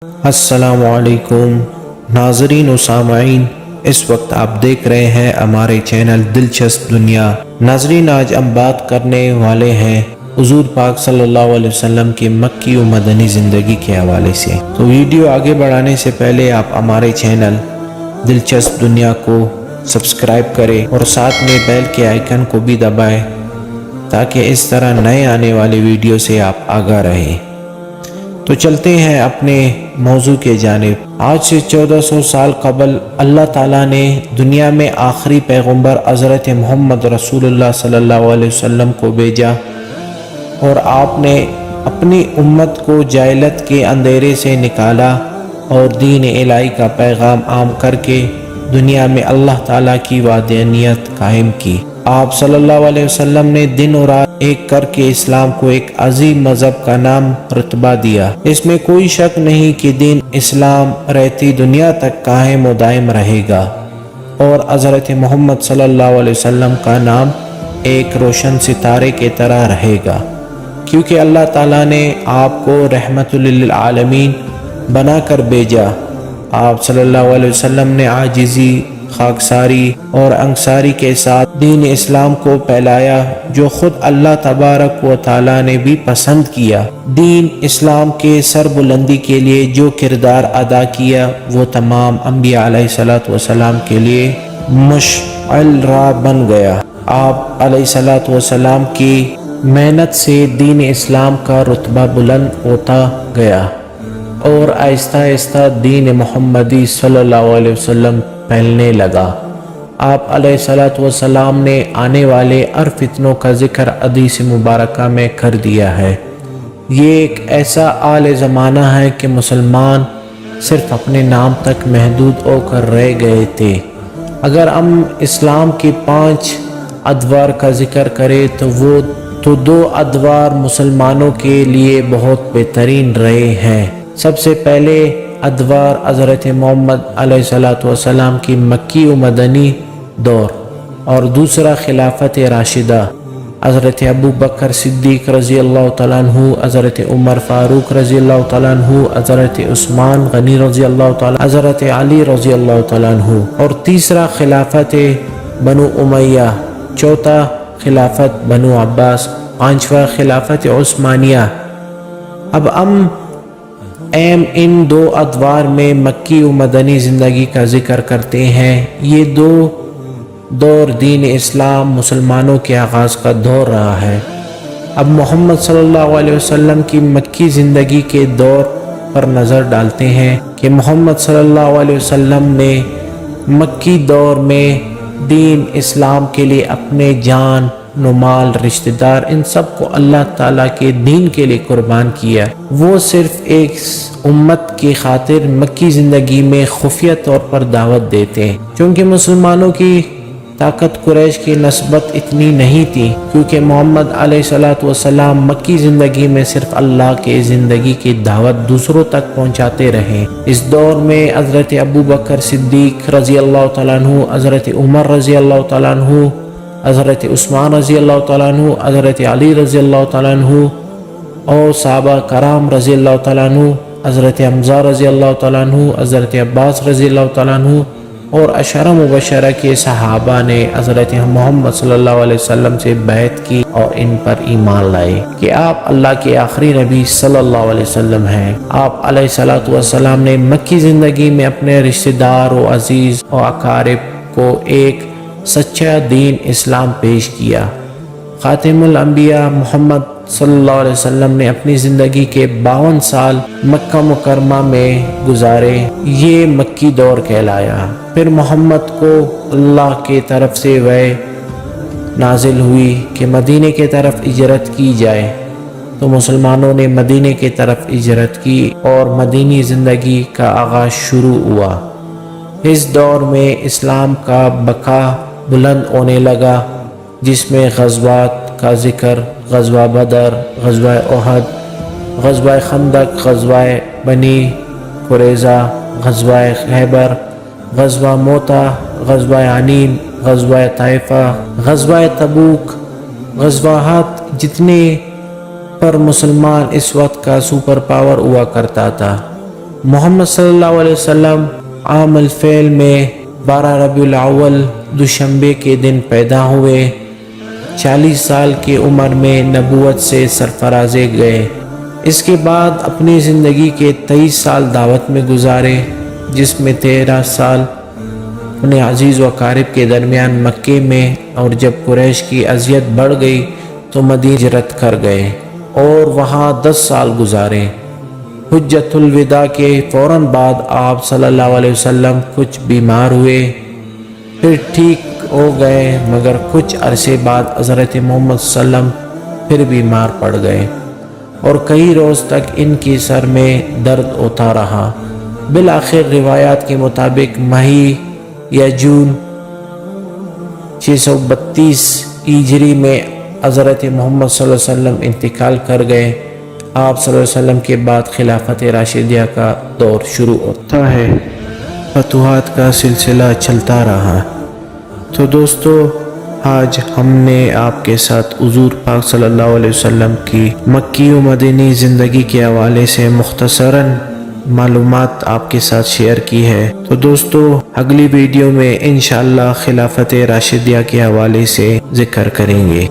السلام علیکم ناظرین و سامعین، اس وقت آپ دیکھ رہے ہیں ہمارے چینل دلچسپ دنیا۔ ناظرین، آج ہم بات کرنے والے ہیں حضور پاک صلی اللہ علیہ وسلم کی مکی و مدنی زندگی کے حوالے سے۔ تو ویڈیو آگے بڑھانے سے پہلے آپ ہمارے چینل دلچسپ دنیا کو سبسکرائب کریں اور ساتھ میں بیل کے آئیکن کو بھی دبائیں تاکہ اس طرح نئے آنے والی ویڈیو سے آپ آگاہ رہیں۔ تو چلتے ہیں اپنے موضوع کے جانب۔ آج سے 1400 سال قبل اللہ تعالیٰ نے دنیا میں آخری پیغمبر حضرت محمد رسول اللہ صلی اللہ علیہ وسلم کو بھیجا، اور آپ نے اپنی امت کو جاہلیت کے اندھیرے سے نکالا اور دین الہی کا پیغام عام کر کے دنیا میں اللہ تعالیٰ کی وحدانیت قائم کی۔ آپ صلی اللہ علیہ وسلم نے دن اور رات ایک کر کے اسلام کو ایک عظیم مذہب کا نام رتبہ دیا۔ اس میں کوئی شک نہیں کہ دین اسلام رہتی دنیا تک قائم و دائم رہے گا، اور حضرت محمد صلی اللہ علیہ وسلم کا نام ایک روشن ستارے کی طرح رہے گا، کیونکہ اللہ تعالیٰ نے آپ کو رحمت للعالمین بنا کر بھیجا۔ آپ صلی اللہ علیہ وسلم نے عاجزی، خاکساری اور انکساری کے ساتھ دین اسلام کو پھیلایا، جو خود اللہ تبارک و تعالیٰ نے بھی پسند کیا۔ دین اسلام کے سربلندی کے لیے جو کردار ادا کیا، وہ تمام انبیاء علیہ السلام کے لیے مشعل راہ بن گیا۔ آپ علیہ السلام کی محنت سے دین اسلام کا رتبہ بلند ہوتا گیا، اور آہستہ آہستہ دین محمدی صلی اللہ علیہ وسلم پھیلنے لگا۔ آپ علیہ السلام نے آنے والے ہر فتنوں کا ذکر حدیث مبارکہ میں کر دیا ہے۔ یہ ایک ایسا حال زمانہ ہے کہ مسلمان صرف اپنے نام تک محدود ہو کر رہ گئے تھے۔ اگر ہم اسلام کی 5 ادوار کا ذکر کریں تو 2 ادوار مسلمانوں کے لیے بہت بہترین رہے ہیں۔ سب سے پہلے ادوار حضرت محمد علیہ السلام کی مکی و مدنی دور، اور دوسرا خلافت راشدہ، حضرت ابو بکر صدیق رضی اللہ تعالیٰ عنہ، حضرت عمر فاروق رضی اللہ تعالیٰ عنہ، حضرت عثمان غنی رضی اللہ تعالیٰ، حضرت علی رضی اللہ تعالیٰ عنہ، اور تیسرا خلافت بنو امیہ، چوتھا خلافت بنو عباس، 5واں خلافت عثمانیہ۔ اب ہم ان 2 ادوار میں مکی و مدنی زندگی کا ذکر کرتے ہیں۔ یہ 2 دور دین اسلام مسلمانوں کے آغاز کا دور رہا ہے۔ اب محمد صلی اللہ علیہ وسلم کی مکی زندگی کے دور پر نظر ڈالتے ہیں کہ محمد صلی اللہ علیہ وسلم نے مکی دور میں دین اسلام کے لیے اپنے جان، مال، رشتہ دار، ان سب کو اللہ تعالیٰ کے دین کے لیے قربان کیا۔ وہ صرف ایک امت کی خاطر مکی زندگی میں خفیہ طور پر دعوت دیتے ہیں، کیونکہ مسلمانوں کی طاقت قریش کی نسبت اتنی نہیں تھی، کیونکہ محمد علیہ السلام مکی زندگی میں صرف اللہ کے زندگی کی دعوت دوسروں تک پہنچاتے رہے۔ اس دور میں حضرت ابو بکر صدیق رضی اللہ تعالیٰ عنہ، حضرت عمر رضی اللہ تعالیٰ عنہ، حضرت عثمان رضی اللہ تعالیٰ عنہ، حضرت علی رضی اللہ تعالیٰ عنہ، اور صحابہ کرام رضی اللہ تعالیٰ عنہ، حضرت حمزہ رضی اللہ تعالیٰ عنہ، حضرت عباس رضی اللہ تعالیٰ عنہ، اور عشرہ مبشرہ کے صحابہ نے حضرت محمد صلی اللہ علیہ وسلم سے بیعت کی اور ان پر ایمان لائے کہ آپ اللہ کے آخری نبی صلی اللہ علیہ وسلم ہیں۔ آپ علیہ السلام نے مکی زندگی میں اپنے رشتہ دار و عزیز و اقارب کو ایک سچا دین اسلام پیش کیا۔ خاتم الانبیاء محمد صلی اللہ علیہ وسلم نے اپنی زندگی کے 52 سال مکہ مکرمہ میں گزارے، یہ مکی دور کہلایا۔ پھر محمد کو اللہ کی طرف سے وحی نازل ہوئی کہ مدینے کی طرف ہجرت کی جائے، تو مسلمانوں نے مدینے کی طرف ہجرت کی اور مدینی زندگی کا آغاز شروع ہوا۔ اس دور میں اسلام کا بقا بلند ہونے لگا، جس میں غزوات کا ذکر، غزوہ بدر، غزوہ احد، غزوہ خندق، غزوہ بنی قریظہ، غزوہ خیبر، غزوہ موتا، غزوہ حنین، غزوہ طائفہ، غزوہ تبوک، غزوات جتنے پر مسلمان اس وقت کا سپر پاور ہوا کرتا تھا، محمد صلی اللہ علیہ وسلم عام الفیل میں 12 ربیع الاول دوشنبے کے دن پیدا ہوئے۔ 40 سال کی عمر میں نبوت سے سرفرازے گئے۔ اس کے بعد اپنی زندگی کے 23 سال دعوت میں گزارے، جس میں 13 سال اپنے عزیز و اقارب کے درمیان مکے میں، اور جب قریش کی اذیت بڑھ گئی تو مدینہ ہجرت کر گئے اور وہاں 10 سال گزارے۔ حجۃ الوداع کے فوراً بعد آپ صلی اللہ علیہ وسلم کچھ بیمار ہوئے، پھر ٹھیک ہو گئے، مگر کچھ عرصے بعد حضرت محمد صلی اللہ علیہ وسلم پھر بیمار پڑ گئے اور کئی روز تک ان کی سر میں درد ہوتا رہا۔ بالآخر روایات کے مطابق مئی یا جون 632 ہجری میں حضرت محمد صلی اللہ علیہ وسلم انتقال کر گئے۔ آپ صلی اللہ علیہ وسلم کے بعد خلافت راشدیہ کا دور شروع ہوتا ہے۔ فتوحات کا سلسلہ چلتا رہا۔ تو دوستو، آج ہم نے آپ کے ساتھ حضور پاک صلی اللہ علیہ وسلم کی مکی و مدینی زندگی کے حوالے سے مختصراً معلومات آپ کے ساتھ شیئر کی ہے۔ تو دوستو، اگلی ویڈیو میں انشاءاللہ خلافت راشدیہ کے حوالے سے ذکر کریں گے۔